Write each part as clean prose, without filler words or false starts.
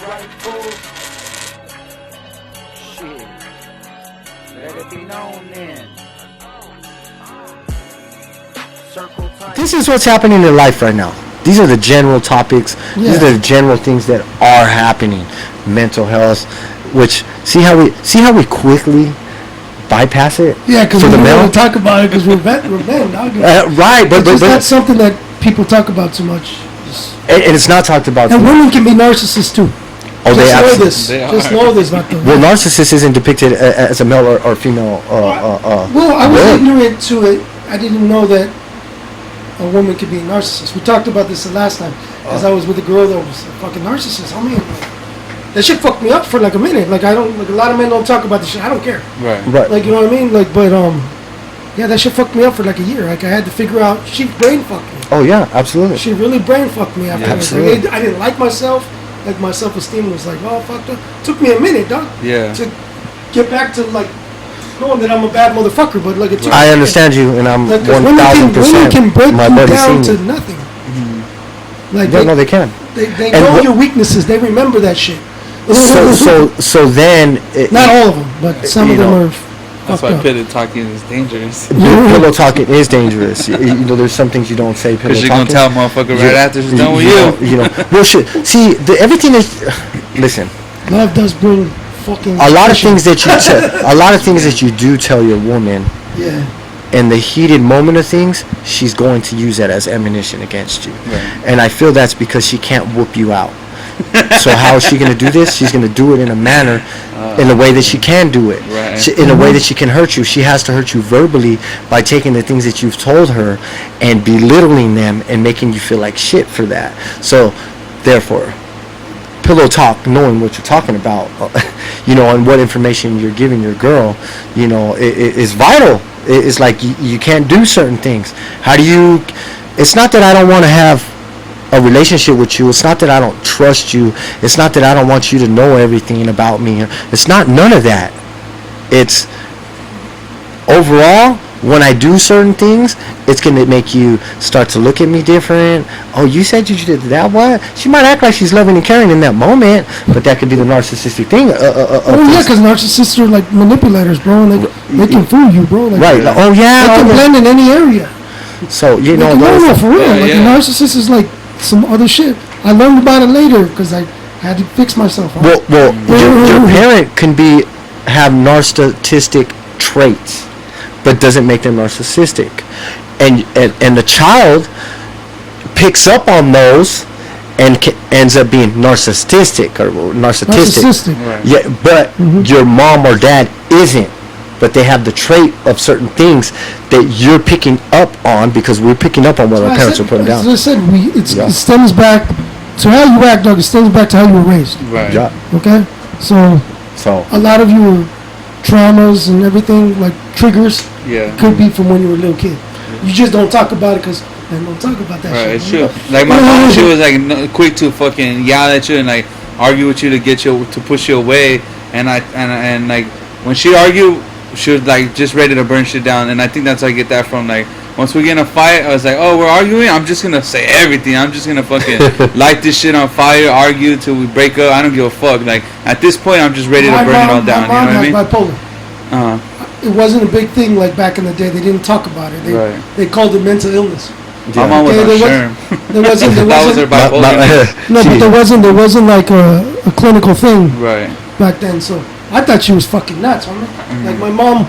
right, fool? Shit. Let it be known then. Circle time. This is what's happening in life right now. These are the general topics. Yeah. These are the general things that are happening. Mental health, which see how we quickly bypass it. Yeah, because for we the don't male. want to talk about it because we're men. Dog. Right, but it's not something that people talk about too much. and it's not talked about. And too women can be narcissists too. Oh, Just they know absolutely. this. They Just are. know this. Not the. Well, narcissist isn't depicted as a male or female. Well, I was ignorant to it. I didn't know that a woman could be a narcissist. We talked about this the last time, because I was with a girl that was a fucking narcissist. I mean, that shit fucked me up for like a minute. Like a lot of men don't talk about this shit. I don't care. Right. Right. Like, you know what I mean? Like, but yeah, that shit fucked me up for like a year. Like, I had to figure out. She brain fucked me. Oh yeah, absolutely. She really brain fucked me after. Absolutely. Like, I didn't like myself. Like, my self-esteem was like, oh, fucked up. Took me a minute, dog. Yeah. To get back to like knowing that I'm a bad motherfucker, but like it took. I understand you, and I'm Like, 'cause 1,000%. women can break my you buddy's down seen to it. nothing. Like Yeah, no, they can. they And know what- your weeknesses. They remember that shit. So then. Not all of them, but some of you them know, are That's fucked why up. pillow talking is dangerous. Pillow talking is dangerous. You know, there's some things you don't say. Pillow Because you're going to talking. tell a motherfucker right after she's done with you. You know, well, shit. See, everything is. Listen, Love does bring fucking. a lot of pressure. things that a lot of things that you do tell your woman, Yeah. in the heated moment of things, she's going to use that as ammunition against you. Right. And I feel that's because she can't whoop you out. So how is she going to do this? She's going to do it in a manner, in a way that she can do it. Right. In a way that she can hurt you. She has to hurt you verbally by taking the things that you've told her and belittling them and making you feel like shit for that. So, therefore, pillow talk, knowing what you're talking about, you know, and what information you're giving your girl, you know, is vital. It's like you can't do certain things. How do you? It's not that I don't want to have a relationship with you. It's not that I don't trust you. It's not that I don't want you to know everything about me. It's not none of that. It's overall, when I do certain things, it's going to make you start to look at me different. Oh, you said you did that? What? She might act like she's loving and caring in that moment, but that could be the narcissistic thing. Oh yeah, because narcissists are like manipulators, bro. And they can fool you, bro. Like, Right. Oh yeah. They can blend in any area. So you know. No, for real. Yeah, Like yeah. a narcissist is like some other shit. I learned about it later because I had to fix myself. Well, your parent can have narcissistic traits, but doesn't make them narcissistic, and the child picks up on those and ends up being narcissistic or narcissistic. Right. Yeah, but your mom or dad isn't. But they have the trait of certain things that you're picking up on because we're picking up on what our parents are putting down. As I said, Yeah. it stems back to how you act, dog. It stems back to how you were raised. Right. Yeah. Okay, so So a lot of your traumas and everything, like triggers, Yeah. could be from when you were a little kid. You just don't talk about it because men don't talk about that Right, shit. it's true. Like my mom, she was like quick to fucking yell at you and like argue with you to get you to push you away, and like when she argued, she was like just ready to burn shit down, and I think that's where I get that from. Like once we get in a fight, I was like, oh, we're arguing. I'm just gonna say everything. I'm just gonna fucking light this shit on fire, argue till we break up. I don't give a fuck. Like at this point, I'm just ready to burn it all down. You know what I mean? My mom has bipolar. Uh-huh. It wasn't a big thing like back in the day. They didn't talk about it. They called it mental illness. My mom was Okay, on there Sherm. There wasn't. There That was her wasn't. bipolar. No, but there wasn't like a clinical thing Right. back then. So I thought she was fucking nuts. Homie. Like my mom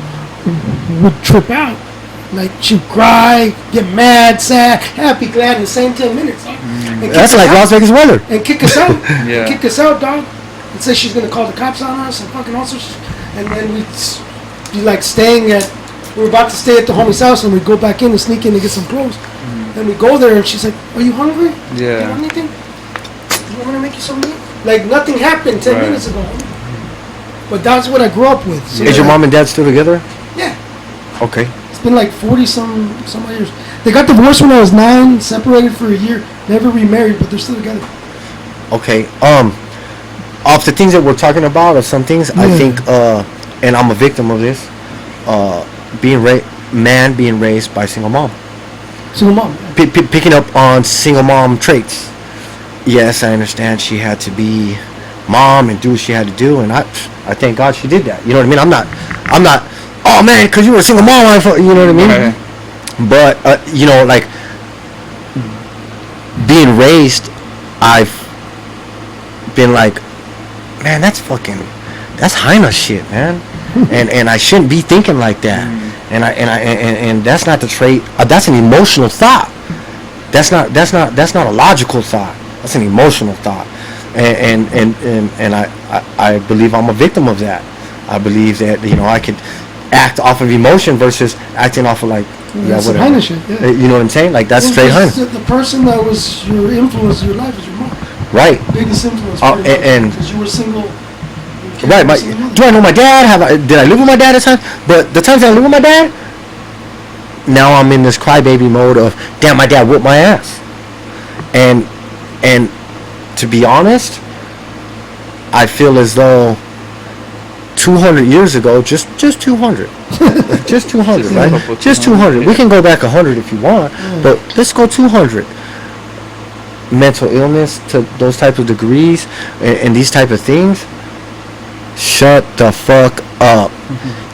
would trip out. Like she'd cry, get mad, sad, happy, glad in the same 10 minutes. And kick that's us like out. Las Vegas weather. And kick us out. Yeah. And kick us out, dog. And say she's gonna call the cops on us and fucking all sorts. And then we'd be like staying at. We were about to stay at the homie's house, and we'd go back in and sneak in and get some clothes. And we go there, and she's like, "Are you hungry? Yeah. You want anything? You want me to make you some meat?" Like nothing happened 10 Right. minutes ago. But that's what I grew up with. So Is your mom and dad still together? Yeah. Okay. It's been like 40 some odd years. They got divorced when I was 9, separated for a year, never remarried, but they're still together. Okay. Off the things that we're talking about, or some things, I Yeah. think, and I'm a victim of this, being raised by a single mom. Single mom. Picking up on single mom traits. Yes, I understand she had to be mom and do what she had to do, and I thank God she did that. You know what I mean? I'm not. Oh man, because you were a single mom, you know what I mean? Right. But you know, like being raised, I've been like, man, that's Heina shit, man, and I shouldn't be thinking like that, and that's not the trait. That's an emotional thought. That's not a logical thought. That's an emotional thought, and I believe I'm a victim of that. I believe that, you know, I could act off of emotion versus acting off of like, that's whatever. Heine shit, yeah. You know what I'm saying? Like that's straight Heine. The person that was your influence in your life is your mom. Right. Biggest influence. And because you were single. Right. Do I know my dad? Did I live with my dad at times? But the times I lived with my dad, now I'm in this crybaby mode of, damn, my dad whipped my ass. And to be honest, I feel as though 200 years ago, just 200, just 200, right? Just 200. We can go back 100 if you want, but let's go 200. Mental illness to those type of degrees and these type of things. Shut the fuck up.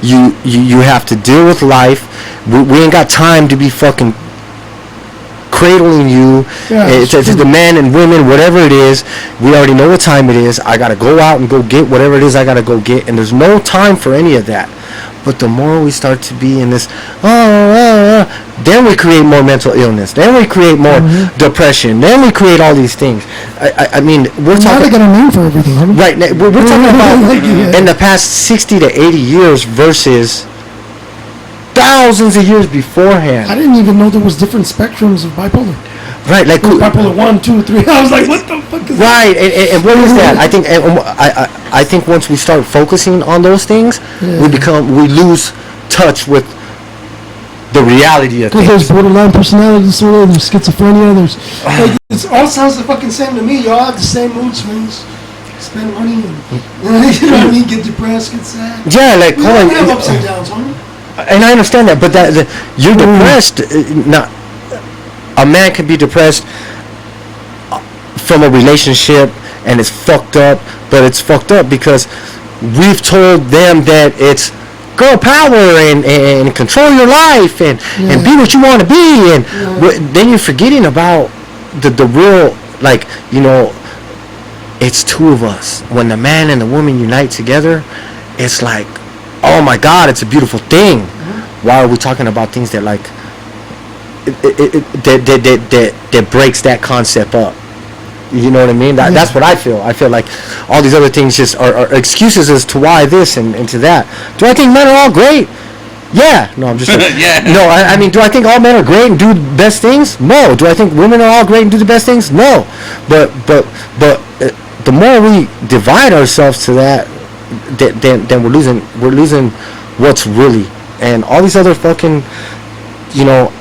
You have to deal with life. We ain't got time to be fucking cradling you. To the men and women, whatever it is. We already know what time it is. I gotta go out and go get whatever it is I gotta go get, and there's no time for any of that. But the more we start to be in this, then we create more mental illness. Then we create more depression. Then we create all these things. I mean, we're talking. Now they got a name for everything, honey. Right. We're talking about in the past 60 to 80 years versus thousands of years beforehand. I didn't even know there was different spectrums of bipolar. Right, like bipolar 1, 2, 3. I was like, what the fuck is that? Right, and what is that? I think once we start focusing on those things, we lose touch with the reality of things. Because there's borderline personality disorder, there's schizophrenia, there's like, it all sounds the fucking same to me. Y'all have the same mood swings. Spend money and you know what I mean, get depressed, get sad. Yeah, like we don't have ups and downs, homie. And I understand that, but you're depressed. Not a man can be depressed from a relationship and it's fucked up, but it's fucked up because we've told them that it's girl power and control your life and be what you want to be, and then you're forgetting about the real, like, you know, it's two of us. When the man and the woman unite together, it's like, oh my God, it's a beautiful thing. Why are we talking about things that like that breaks that concept up? You know what I mean? That's what I feel. I feel like all these other things just are excuses as to why this and to that. Do I think men are all great? Yeah. No, I'm just like, no, I mean, do I think all men are great and do the best things? No. Do I think women are all great and do the best things? No. But the more we divide ourselves to that, then we're losing what's really. And all these other fucking, you know,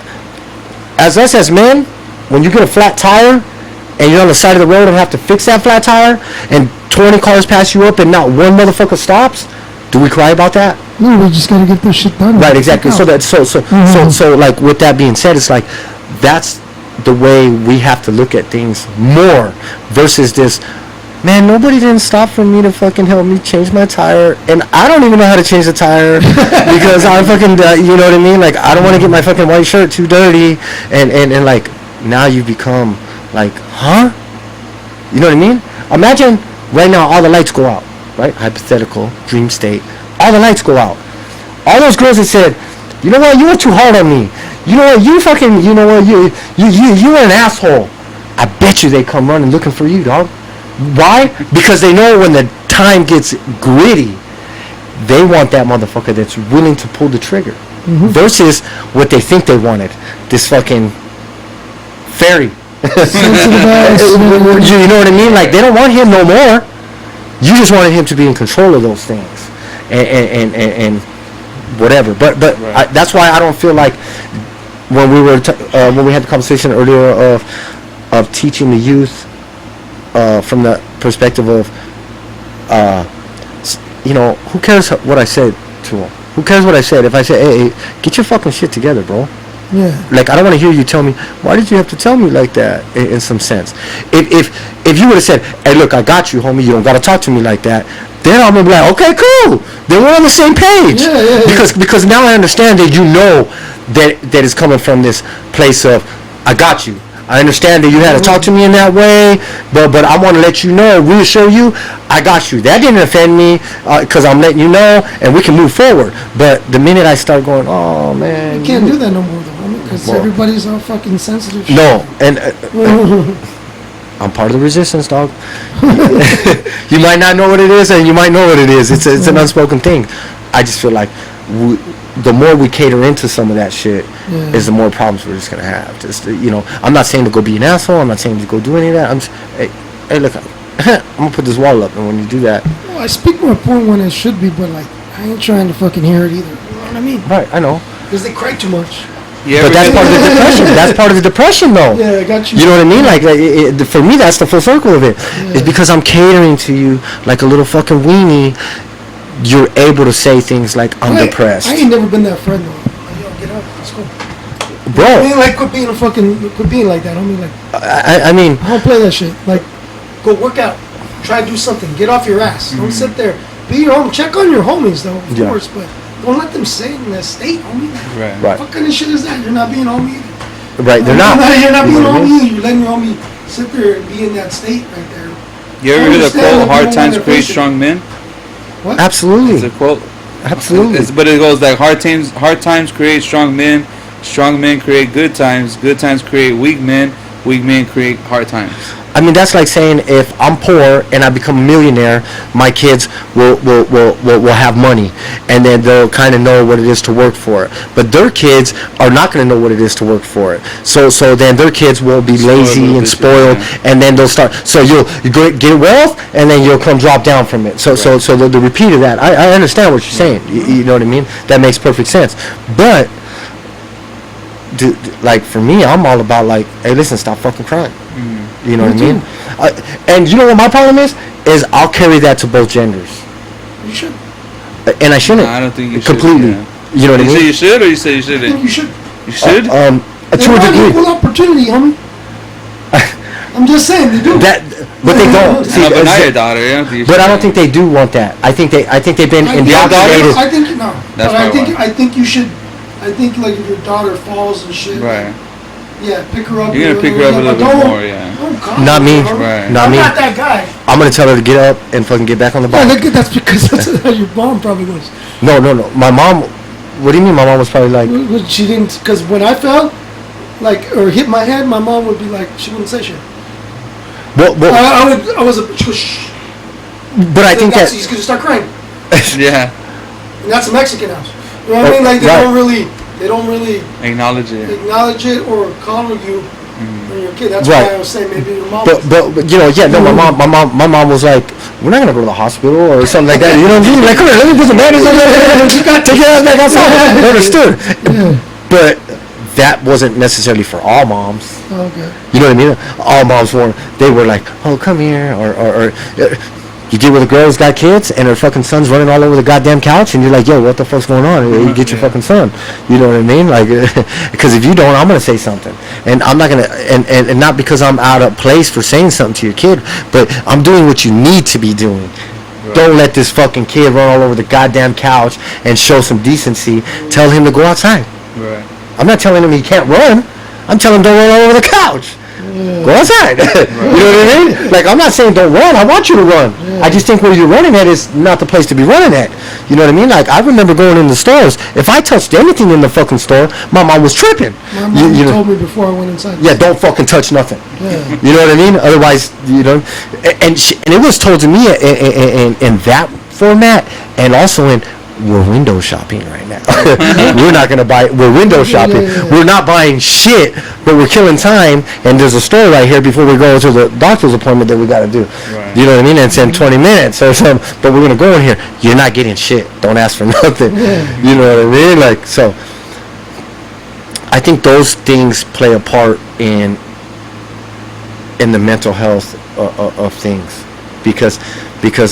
as us as men, when you get a flat tire and you're on the side of the road and have to fix that flat tire and 20 cars pass you up and not one motherfucker stops, do we cry about that? No, we just gotta get this shit done. Right, exactly. So like with that being said, it's like that's the way we have to look at things more versus this. Man, nobody didn't stop for me to fucking help me change my tire, and I don't even know how to change the tire because I'm fucking, you know what I mean? Like, I don't want to get my fucking white shirt too dirty, and like, now you become like, huh? You know what I mean? Imagine right now all the lights go out, right? Hypothetical, dream state. All the lights go out. All those girls that said, you know what, you were too hard on me. You know what, you fucking, you know what, you were an asshole. I bet you they come running looking for you, dog. Why? Because they know when the time gets gritty, they want that motherfucker that's willing to pull the trigger versus what they think they wanted. This fucking fairy. You know what I mean? Like, they don't want him no more. You just wanted him to be in control of those things and whatever. But right. That's why I don't feel like when we were when we had the conversation earlier of teaching the youth. From the perspective of, you know, who cares what I said to him? Who cares what I said? If I say, hey, get your fucking shit together, bro. Yeah. Like, I don't want to hear you tell me, why did you have to tell me like that, in some sense. If you would have said, hey, look, I got you, homie, you don't got to talk to me like that, then I'm going to be like, okay, cool. Then we're on the same page. Yeah. Because now I understand that you know that it's coming from this place of, I got you. I understand that you had to talk to me in that way, but I want to let you know, reassure you, I got you. That didn't offend me, because I'm letting you know, and we can move forward. But the minute I start going, oh, man. You can't do that no more, though, homie, because everybody's all fucking sensitive. No, and I'm part of the resistance, dog. You might not know what it is, and you might know what it is. It's an unspoken thing. I just feel like the more we cater into some of that shit, is the more problems we're just gonna have. Just I'm not saying to go be an asshole. I'm not saying to go do any of that. I'm just, hey, look, I'm gonna put this wall up, and when you do that, well, I speak my point when it should be, but like I ain't trying to fucking hear it either. You know what I mean? right? I know. Because they cry too much. Yeah, But that's part of the depression. That's part of the depression, though. Yeah, I got you. You know what I mean? Like, for me, that's the full circle of it. It's because I'm catering to you like a little fucking weenie. You're able to say things like, I'm depressed. I ain't never been that friend, though. Like, yo, get up. Let's go. Bro. I mean, like, quit being like that. I mean, like, I mean, I don't play that shit. Like, go work out. Try to do something. Get off your ass. Don't sit there. Be your home. Check on your homies, though, of course, but don't let them stay in that state, homie. Right. What kind of shit is that? You're not being homie. Right, they're not. You're not being You know what I homie. mean? You're letting your homie sit there and be in that state right there. You ever hear the quote, hard times create strong men? What? Absolutely. It's a quote. Absolutely. But it goes like, hard times create strong men create good times create weak men create hard times. I mean, that's like saying if I'm poor and I become a millionaire, my kids will have money, and then they'll kind of know what it is to work for it. But their kids are not going to know what it is to work for it. So then their kids will be lazy and spoiled, and then they'll start. So you get wealth, and then you'll come drop down from it. So the repeat of that. I understand what you're saying. You know what I mean? That makes perfect sense. But like for me, I'm all about like, hey, listen, stop fucking crying. You know what I mean? And you know what my problem is I'll carry that to both genders. You should. And I shouldn't. No, I don't think you completely. should. Yeah. You know what I mean? You say you should, or you say you I shouldn't? think you should. You should? To a degree. Equal opportunity, homie. I'm just saying they do. But they don't. See, No, but not your daughter. Yeah, but I don't think they do want that. I think they've been indoctrinated. I think no. That's but probably why. I think you should. I think like if your daughter falls and shit. Right. Yeah, pick her up. You're gonna pick her up a little bit more, yeah. Not me. Right. Not I'm me. not that guy. I'm gonna tell her to get up and fucking get back on the Yeah, bike. that's because that's how your mom probably was. No. My mom. What do you mean? My mom was probably like. She didn't, because when I fell, like, or hit my head, my mom would be like, she wouldn't say shit. Well, I was a shh. but I think that. He's gonna start crying. Yeah. And that's a Mexican house. You know what I mean? Like they don't really Acknowledge it or call you when you're a kid. That's Right. why I was saying maybe your mom. But my mom was like, we're not gonna go to the hospital or something like that. You know what I mean? Like, come here, let me put some bandages on there. You got to take your ass back outside. Understood. But that wasn't necessarily for all moms. Okay. You know what I mean? All moms weren't. They were like, oh, come here, or you get with a girl who's got kids and her fucking son's running all over the goddamn couch, and you're like, yo, what the fuck's going on? You get your fucking son. You know what I mean? Like, because if you don't, I'm gonna say something, and I'm not gonna, and not because I'm out of place for saying something to your kid, but I'm doing what you need to be doing. Right. Don't let this fucking kid run all over the goddamn couch and show some decency. Tell him to go outside. Right. I'm not telling him he can't run. I'm telling him don't run all over the couch. Go outside. Right. You know what I mean? Like, I'm not saying don't run. I want you to run. Yeah. I just think where you're running at is not the place to be running at. You know what I mean? Like, I remember going in the stores. If I touched anything in the fucking store, my mom was tripping. My mom told me before I went inside. Yeah, don't fucking touch nothing. Yeah. You know what I mean? Otherwise, you know. And it was told to me in that format, and also in, we're window shopping right now. We're not gonna buy. We're window shopping. Yeah. We're not buying shit, but we're killing time. And there's a store right here before we go to the doctor's appointment that we got to do. Right. You know what I mean? And it's in 20 minutes or something. But we're gonna go in here. You're not getting shit. Don't ask for nothing. Yeah. You know what I mean? Like, so. I think those things play a part in the mental health of things, because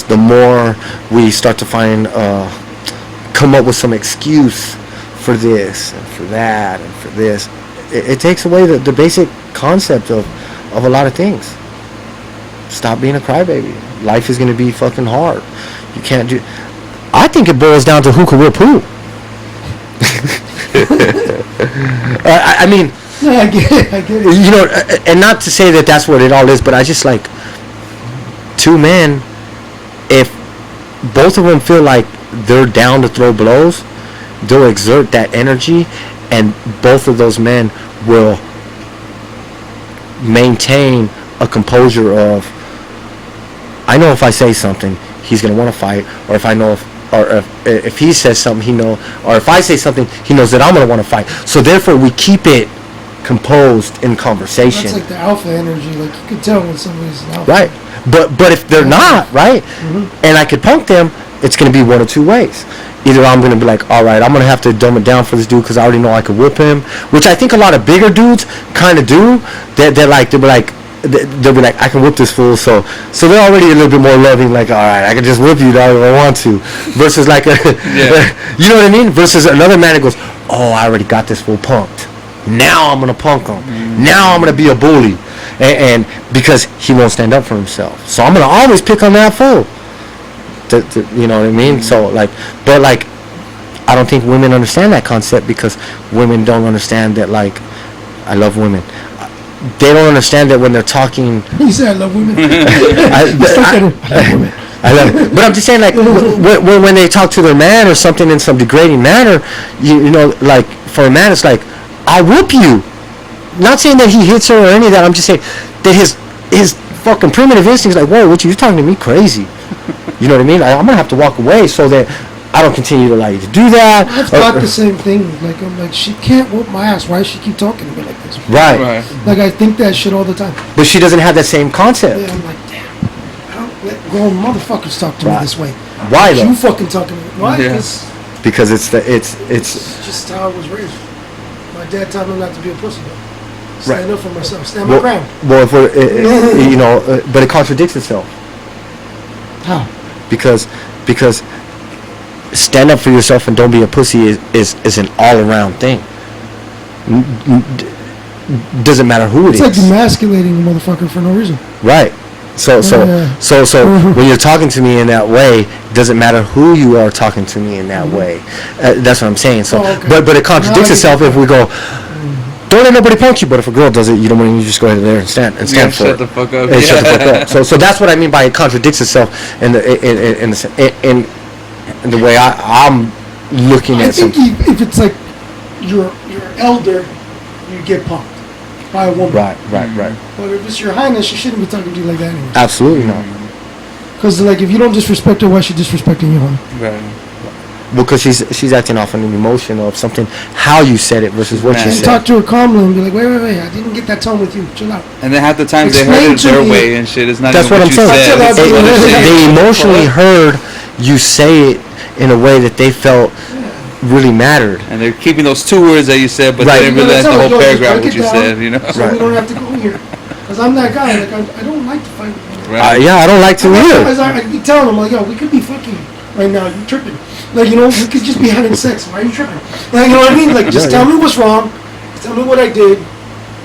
the more we start to find. Come up with some excuse for this and for that and for this. It takes away the basic concept of a lot of things. Stop being a crybaby. Life is going to be fucking hard. You can't do. I think it boils down to who can whip who. I mean, Yeah, I get it. you know, and not to say that that's what it all is, but I just like two men. If both of them feel like they're down to throw blows, they'll exert that energy, and both of those men will maintain a composure of, I know if I say something, he's gonna want to fight, or if I know if he says something, he know, or if I say something, he knows that I'm gonna want to fight. So therefore, we keep it composed in conversation. That's like the alpha energy. Like you can tell when somebody's an alpha. Right. But if they're not, right, and I could punk them, it's going to be one of two ways. Either I'm going to be like, all right, I'm going to have to dumb it down for this dude because I already know I could whip him, which I think a lot of bigger dudes kind of do. They'll be like, I can whip this fool, so they're already a little bit more loving, like, all right, I can just whip you, dog, if I want to, versus like you know what I mean? Versus another man that goes, oh, I already got this fool punked. Now I'm going to punk him. Now I'm going to be a bully. And because he won't stand up for himself. So I'm going to always pick on that fool. You know what I mean? So, like, but, like, I don't think women understand that concept because women don't understand that, like, I love women. They don't understand that when they're talking. He said, I love women. I love women. I love it. But I'm just saying, like, when they talk to their man or something in some degrading manner, you know, like, for a man, it's like, I'll whoop you. Not saying that he hits her or any of that. I'm just saying that his fucking primitive instincts, like, whoa, what you're talking to me crazy. You know what I mean? I'm gonna have to walk away so that I don't continue to allow you to do that. I've thought the same thing. Like I'm like, she can't whoop my ass. Why does she keep talking to me like this? Right. Like I think that shit all the time. But she doesn't have that same concept. Yeah, I'm like, damn. I don't let grown motherfuckers talk to me this way. Why though? You fucking talking to me? Why? Yeah. Because it's just how I was raised. My dad taught me not to be a pussy. Stand up for myself. Stand my ground. Well, if we're, you know, but it contradicts itself. How? Because stand up for yourself and don't be a pussy is an all around thing. Doesn't matter who it is. It's like demasculating a motherfucker for no reason. Right. So when you're talking to me in that way, it doesn't matter who you are talking to me in that way. That's what I'm saying. So, but it contradicts itself if we go, don't let nobody punch you. But if a girl does it, you don't want to just go ahead there and stand for shut it. the fuck up. And shut the fuck up. So that's what I mean by it contradicts itself in the way I'm looking at something. I think if it's like your elder, you get punked by a woman. Right. But if it's your highness, you shouldn't be talking to you like that anyway. Absolutely not. Because like if you don't disrespect her, why is she disrespecting you, huh? Right. Because she's acting off on an emotion of something, how you said it versus what you said. Talk to her calmly and be like, wait, I didn't get that tone with you. Chill out. And then half the time they heard it their way and shit. It's not that's even what I'm saying. They emotionally heard you say it in a way that they felt really mattered. And they're keeping those two words that you said, but they didn't realize the whole paragraph what you said, you know? So we don't have to go here. Because I'm that guy. Like, I don't like to fight with Right. Yeah, I don't like to either. I be telling them, like, yo, we could be fucking right now. You tripping. Like, you know, we could just be having sex. Why are you tripping? Like, you know what I mean? Like, just tell me what's wrong. Tell me what I did.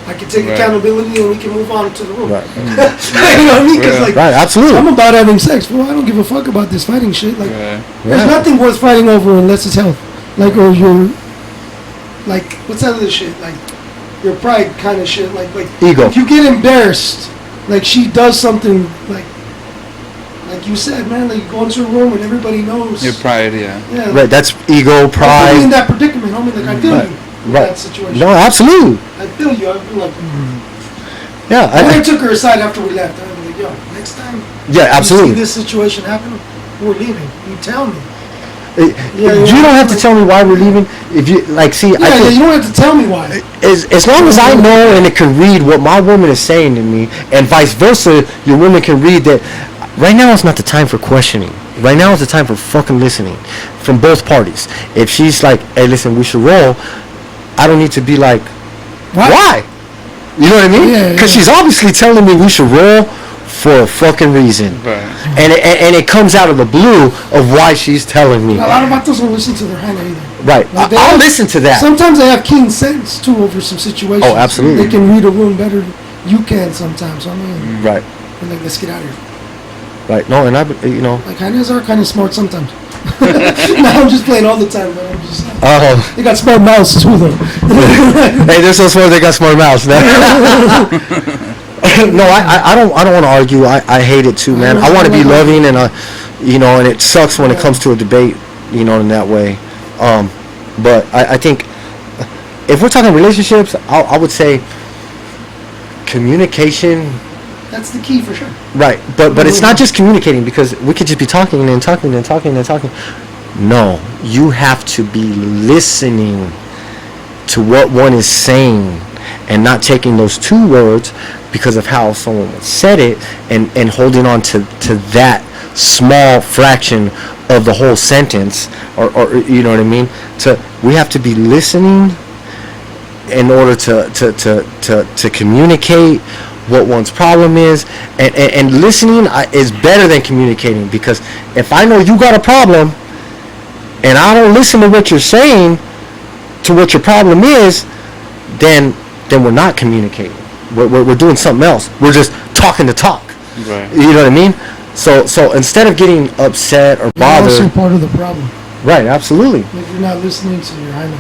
I can take accountability and we can move on to the room. Right. You know what I mean? Because, like, absolutely. I'm about having sex. Well, I don't give a fuck about this fighting shit. Like, there's nothing worth fighting over unless it's health. Like, or your, like, what's that other shit? Like, your pride kind of shit. Like ego. If you get embarrassed, like, she does something, like you said, man, like, you go into a room and everybody knows. Your pride, yeah. Like, right, that's ego, pride. I'm in that predicament, homie. Like, I feel you in that situation. No, absolutely. I feel you. I'd be like, yeah. I took her aside after we left. I'd be like, yo, next time. Yeah, absolutely. You see this situation happen, we're leaving. You tell me. You don't have to tell me why we're leaving. If you like, see, I think you don't have to tell me why. As long as I know and it can read what my woman is saying to me, and vice versa, your woman can read that. Right now is not the time for questioning. Right now is the time for fucking listening from both parties. If she's like, hey, listen, we should roll, I don't need to be like, why? You know what I mean? Because she's obviously telling me we should roll for a fucking reason. Right. And it comes out of the blue of why she's telling me. A lot of vatos don't listen to their hand either. Right. Like, they I'll have- listen to that. Sometimes they have keen sense too over some situations. Oh, absolutely. They can read a room better than you can sometimes. I mean, Right. they're like, let's get out of here. Right. No, and Like hyenas are kind of smart sometimes. No, I'm just playing all the time, but I'm just. Oh. They got smart mouths too, though. Hey, they're so smart. They got smart mouths. No, I don't want to argue. I hate it too, man. I want to be loving, and and it sucks when it comes to a debate, in that way. But I think if we're talking relationships, I would say communication. That's the key for sure. Right, but it's not just communicating, because we could just be talking and talking and talking and talking. No, you have to be listening to what one is saying and not taking those two words because of how someone said it and holding on to that small fraction of the whole sentence, or you know what I mean? We have to be listening in order to communicate what one's problem is, and listening is better than communicating, because if I know you got a problem and I don't listen to what you're saying, to what your problem is, then we're not communicating. We're doing something else. We're just talking to talk. Right. You know what I mean? So instead of getting upset or You're also bothered, part of the problem. right? Absolutely. If you're not listening to your hyena.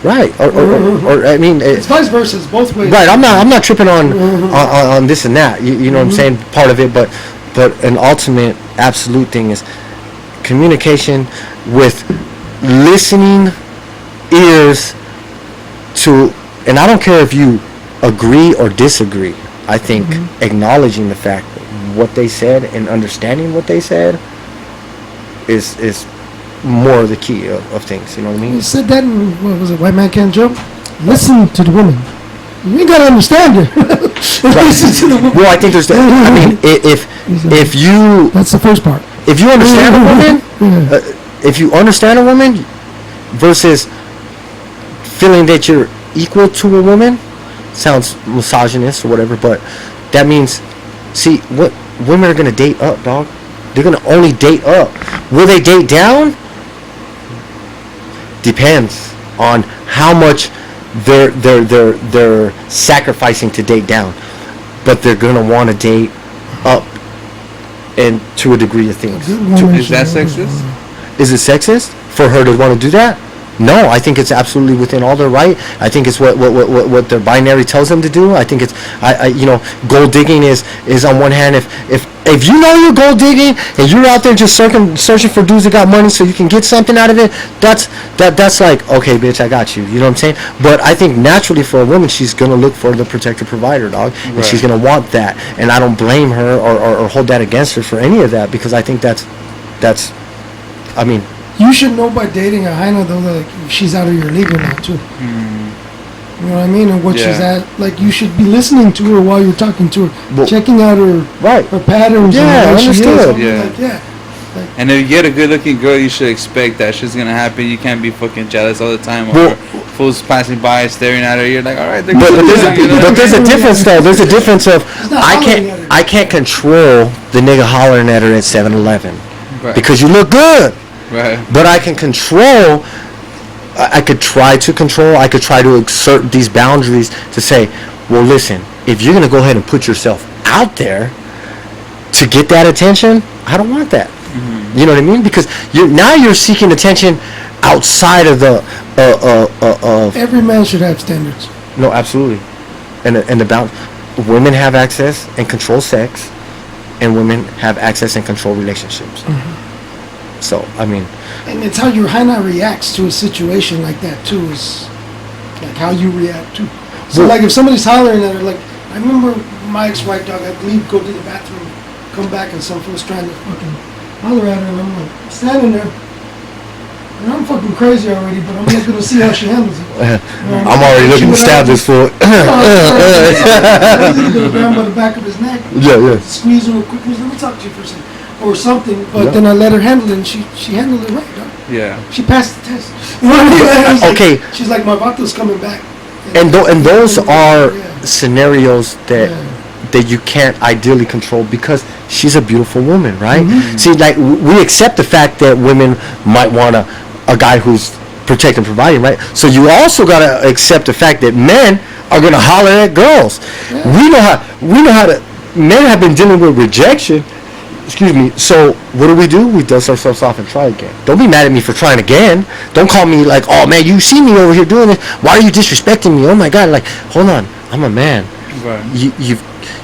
Right. Or I mean, It's vice versa. It's both ways. right. I'm not tripping on this and that. You know what I'm saying? Part of it, but an ultimate absolute thing is communication with listening ears to, and I don't care if you agree or disagree. I think acknowledging the fact that what they said and understanding what they said is more the key of things. You know what I mean? You said that in, what was it, White Man Can't Jump? Listen to the woman. You ain't gotta understand her. Listen to the woman. Well, I think there's I mean, if you That's the first part. if you understand a woman, if you understand a woman versus feeling that you're equal to a woman, sounds misogynist or whatever, but that means, see, what women are gonna date up, dog. They're gonna only date up. Will they date down? Depends on how much they're sacrificing to date down, but they're gonna want to date up, and to a degree of things. Is that sexist? Is it sexist for her to want to do that? No, I think it's absolutely within all their right. I think it's what their binary tells them to do. I think it's gold digging is on one hand, if you know you're gold digging and you're out there just searching for dudes that got money so you can get something out of it, that's like, okay, bitch, I got you. You know what I'm saying? But I think naturally for a woman, she's gonna look for the protector provider, dog, and she's gonna want that. And I don't blame her or hold that against her for any of that, because I think that's I mean. You should know by dating a hyena, though, that if she's out of your league or not, too. You know what I mean? And what she's at. Like, you should be listening to her while you're talking to her. Well, checking out her patterns. Yeah, and how she is. understood. Yeah. And if you get a good-looking girl, you should expect that shit's gonna happen. You can't be fucking jealous all the time. Or fools passing by, staring at her. You're like, all right, they're but there's a difference, though. There's a difference of I can't control the nigga hollering at her at 7-Eleven because you look good. Right. But I can control. I could try to control. I could try to exert these boundaries to say, well, listen, if you're gonna go ahead and put yourself out there to get that attention, I don't want that. You know what I mean? Because you're seeking attention outside of the Every man should have standards. No, absolutely, and the women have access and control sex, and women have access and control relationships. So I mean, and it's how your hyena reacts to a situation like that too. Is like how you react to. So like if somebody's hollering at her, like I remember my ex-wife, dog. I'd leave, go to the bathroom, come back, and some fool's trying to fucking holler at her, and I'm like standing there, and I'm fucking crazy already, but I'm just gonna see how she handles it. I'm already looking to stab this fool. Grab by the back of his neck. Yeah. Squeeze her real quick. Let me talk to you for a second. Or something, but then I let her handle it, and she handled it right, dog. Yeah. She passed the test. You know what I mean? Okay. She's like, my vato's coming back. And those are scenarios that you can't ideally control, because she's a beautiful woman, right? See, like we accept the fact that women might want a guy who's protecting, providing, right? So you also gotta accept the fact that men are gonna holler at girls. Yeah. We know how to. Men have been dealing with rejection. Excuse me. So what do? We dust ourselves off and try again. Don't be mad at me for trying again. Don't call me like, oh man, you see me over here doing this. Why are you disrespecting me? Oh my God! Like, hold on, I'm a man. Right.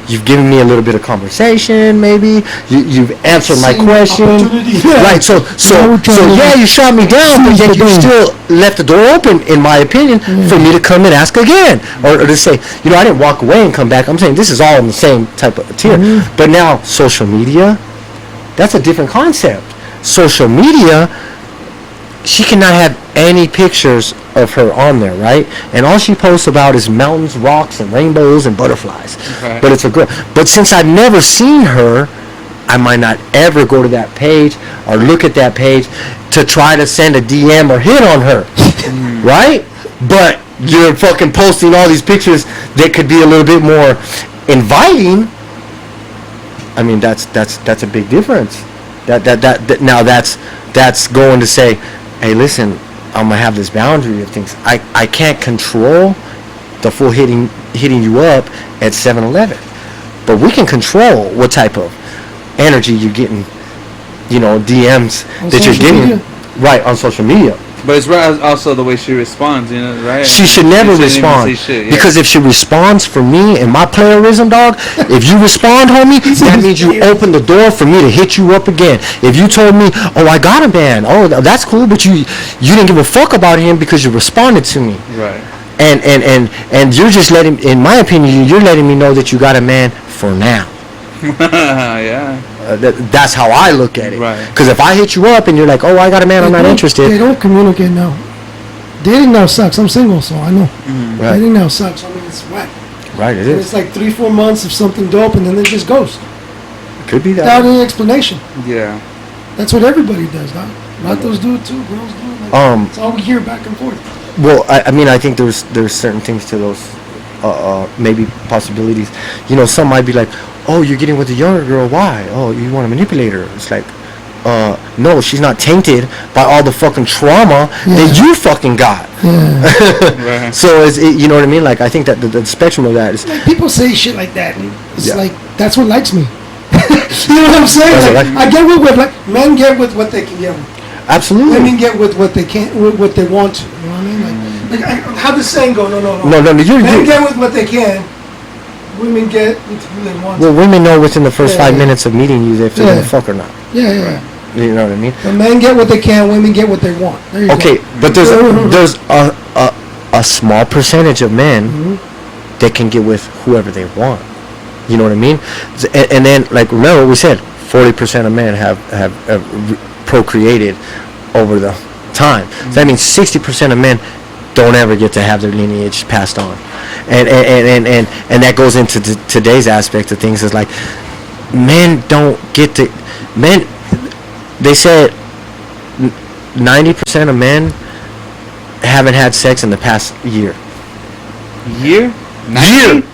You've given me a little bit of conversation, maybe. You've answered my question. Yeah. Right. So yeah, you shot me down, but yet you still left the door open, in my opinion, for me to come and ask again, or to say, I didn't walk away and come back. I'm saying this is all in the same type of tier. But now social media, that's a different concept. Social media, she cannot have any pictures of her on there, right? And all she posts about is mountains, rocks, and rainbows and butterflies. Right. But it's a girl. But since I've never seen her, I might not ever go to that page or look at that page to try to send a DM or hit on her, right? But you're fucking posting all these pictures that could be a little bit more inviting. I mean, that's a big difference. Now that's going to say, hey, listen, I'm gonna have this boundary of things. I can't control the full hitting you up at 7-Eleven, but we can control what type of energy you're getting, DMs On that you're social getting, media? right, on social media. But it's also the way she responds, right? She should never She shouldn't respond even say shit, yeah. because if she responds for me and my playerism, dog, if you respond, homie, that means you open the door for me to hit you up again. If you told me, oh, I got a man, oh, that's cool, but you didn't give a fuck about him because you responded to me. Right. And you're just in my opinion, you're letting me know that you got a man for now. Yeah. That's how I look at it. Right. Because if I hit you up and you're like, oh, I got a man, I'm not interested. They don't communicate now. Dating now sucks. I'm single, so I know. Right. Dating now sucks. I mean, it's whack. Right, it And is. it's like 3-4 months of something dope, and then it just goes Could be without that. any explanation. Yeah. That's what everybody does, dog. Vatos do it too. Girls do it. Like, it's all we hear back and forth. Well, I mean, I think there's certain things to those, maybe possibilities. Some might be like, oh, you're getting with a younger girl. Why? Oh, you want to manipulate her. It's like, no, she's not tainted by all the fucking trauma that you fucking got. Yeah. Right. So, you know what I mean? Like, I think that the spectrum of that is... Like, people say shit like that, and it's Yeah. like, that's what likes me. You know what I'm saying? That's what Like, I get with like men get with what they can get with. Absolutely. Women get with what they can't, with what they want to. You know what I mean? Like how the saying go? No. No, you're... Men get with what they can. Women get with who they want. Well, women know within the first 5 Yeah. minutes of meeting you if they're Yeah. gonna fuck or not. Yeah. You know what I mean? But men get what they can. Women get what they want. There you Okay, go. but there's a small percentage of men that can get with whoever they want. You know what I mean? And then, like, remember what we said, 40% of men have procreated over the time. So that means 60% of men don't ever get to have their lineage passed on. And that goes into today's aspect of things is like, men don't get to... Men, they said 90% of men haven't had sex in the past year. Year? 90?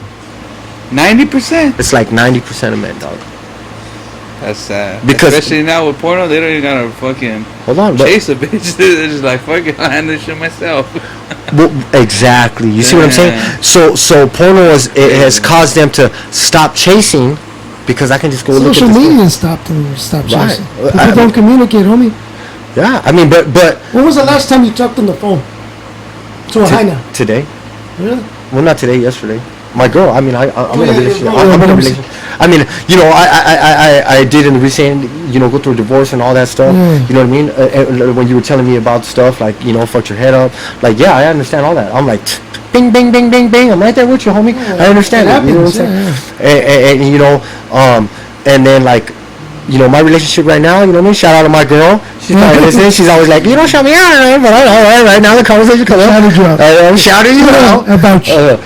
90%? It's like 90% of men, dog. That's sad. Because- especially now with porno, they don't even gotta fucking Hold on, but chase a bitch. They're just like, fuck it, I'll handle this shit myself. well, exactly. You see what I'm saying? Yeah. So porno has caused them to stop chasing because I can just go look Social at this. media stopped Right. chasing. People don't communicate, homie. Yeah, I mean, but When was the last time you talked on the phone to a hyena? today? Really? Well, not today. Yesterday. My girl. I mean, I'm in a yeah, relationship. yeah, I'm in a yeah. relationship. I mean, I did in the recent, go through a divorce and all that stuff. Mm. You know what I mean? When you were telling me about stuff like, fucked your head up. Like, yeah, I understand all that. I'm like, bing, bing, bing, bing, bing. I'm right there with you, homie. Yeah, I understand it it. You know what I'm happens, saying? And and then like, my relationship right now, you know what I mean? Shout out to my girl. She's probably listening. She's always like, you don't shout me out, but all right, now the conversation comes up. Shouted you out. I'm shouting you out. About you.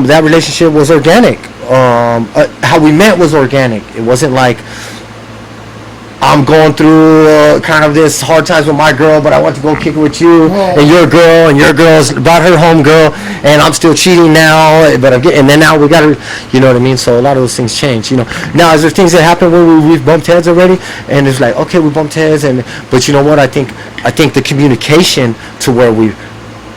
That relationship was organic. How we met was organic. It wasn't like I'm going through kind of this hard times with my girl, but I want to go kick it with you and your girl's brought her home girl, and I'm still cheating now, but I'm getting, and then now we gotta, you know what I mean? So a lot of those things change, you know. Now, is there things that happen where we've bumped heads already, and it's like, okay, we bumped heads, but you know what? I think the communication to where we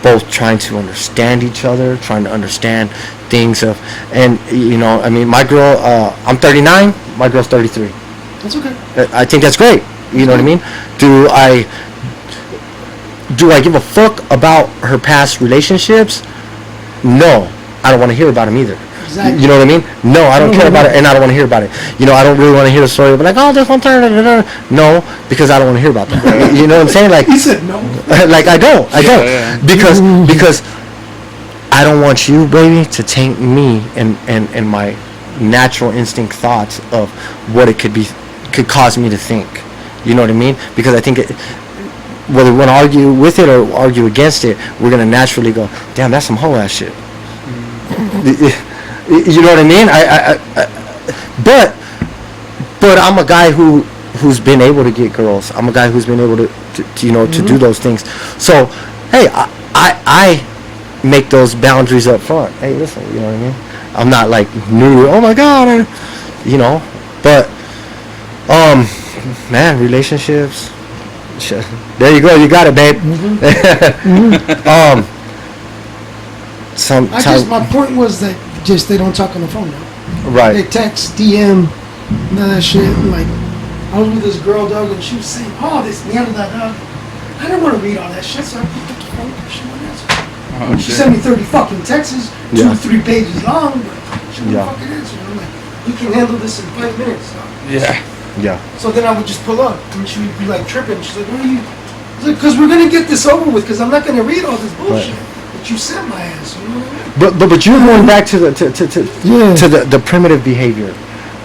both trying to understand each other, trying to understand things of, and you know, I mean, my girl, I'm 39, my girl's 33. That's okay. I think that's great. You know what I mean? Do I give a fuck about her past relationships? No, I don't want to hear about them either. Exactly. You know what I mean? No, I don't care about it, and I don't want to hear about it. You know, I don't really want to hear the story, but like, oh, this one turned. No, because I don't want to hear about that. You know what I'm saying? Like, he said no. Like I don't, Yeah. because I don't want you, baby, to taint me and my natural instinct thoughts of what it could cause me to think. You know what I mean? Because I think whether we want to argue with it or argue against it, we're gonna naturally go, damn, that's some whole ass shit. You know what I mean? But I'm a guy who's been able to get girls. I'm a guy who's been able to do those things. So hey, I make those boundaries up front. Hey, listen, you know what I mean? I'm not like new. Oh my god, you know. But man, relationships. There you go. You got it, babe. Sometimes my point was that just they don't talk on the phone now. Right. They text, DM, none of that shit. Like, I was with this girl, dog, and she was saying, oh, this mierda, dog. I didn't want to read all that shit, so I picked up the phone and she wouldn't answer. She sent me 30 fucking texts, 2-3 pages long, but she wouldn't fucking answer. I'm like, you can handle this in 5 minutes, dog. Yeah. So then I would just pull up, and she would be like tripping. She's like, what are you? I was like, because we're gonna get this over with, because I'm not gonna read all this bullshit that you sent my ass. You know what I mean? But you're going back to the primitive behavior.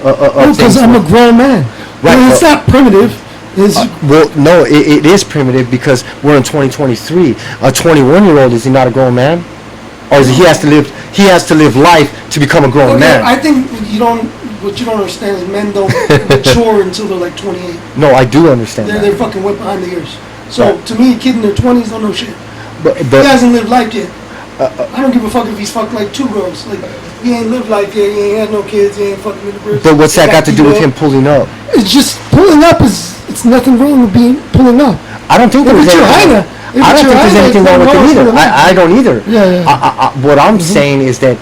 Because I'm a grown man. Right. Well, it's not primitive. It's well, no, it is primitive because we're in 2023. A 21-year-old, is he not a grown man? Or is he has to live life to become a grown man? I think what you don't understand is men don't mature until they're like 28. No, I do understand that. They're fucking wet behind the ears. So to me, a kid in their 20s don't know shit. But he hasn't lived life yet. I don't give a fuck if he's fucked like 2 girls. Like, he ain't lived life yet. He ain't had no kids. He ain't fucking with the birds. But what's that got to do with him pulling up? It's just pulling up it's nothing wrong with pulling up. I don't think there's anything wrong with it either. I don't either. Yeah. What I'm saying is that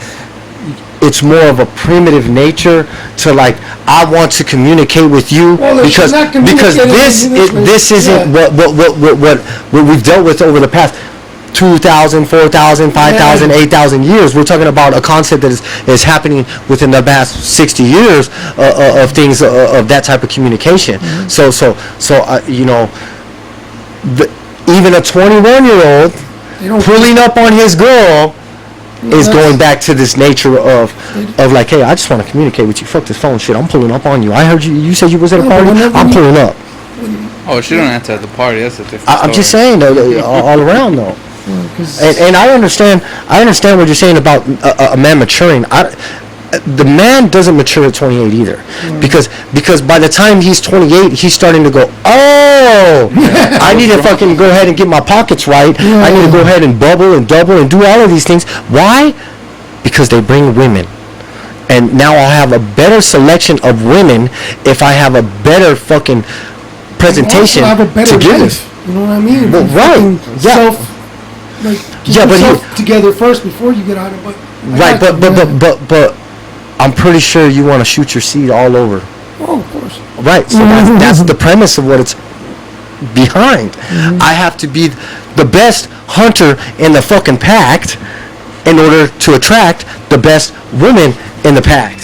it's more of a primitive nature to like, I want to communicate with you because this isn't what we've dealt with over the past 2,000, 4,000, 5,000, 8,000 years. We're talking about a concept that is happening within the past 60 years of things of that type of communication. So you know, even a 21-year-old pulling up on his girl is going back to this nature of like, hey, I just want to communicate with you. Fuck this phone shit. I'm pulling up on you. I heard you said you was at a party. I'm pulling up. Oh, she don't have to at the party. That's a different story. I'm just saying, all around though. And I understand what you're saying about a man maturing. The man doesn't mature at 28 either, because by the time he's 28, he's starting to go, I need to fucking go ahead and get my pockets right. I need to go ahead and bubble and double and do all of these things. Why? Because they bring women. And now I'll have a better selection of women if I have a better fucking presentation to give this. You know what I mean? Well, right. Get yourself together first before you get out of it. Right, but I'm pretty sure you want to shoot your seed all over. Oh, of course. Right, so that's the premise of what it's behind. I have to be the best hunter in the fucking pack in order to attract the best women in the pack.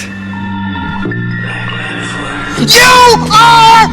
You are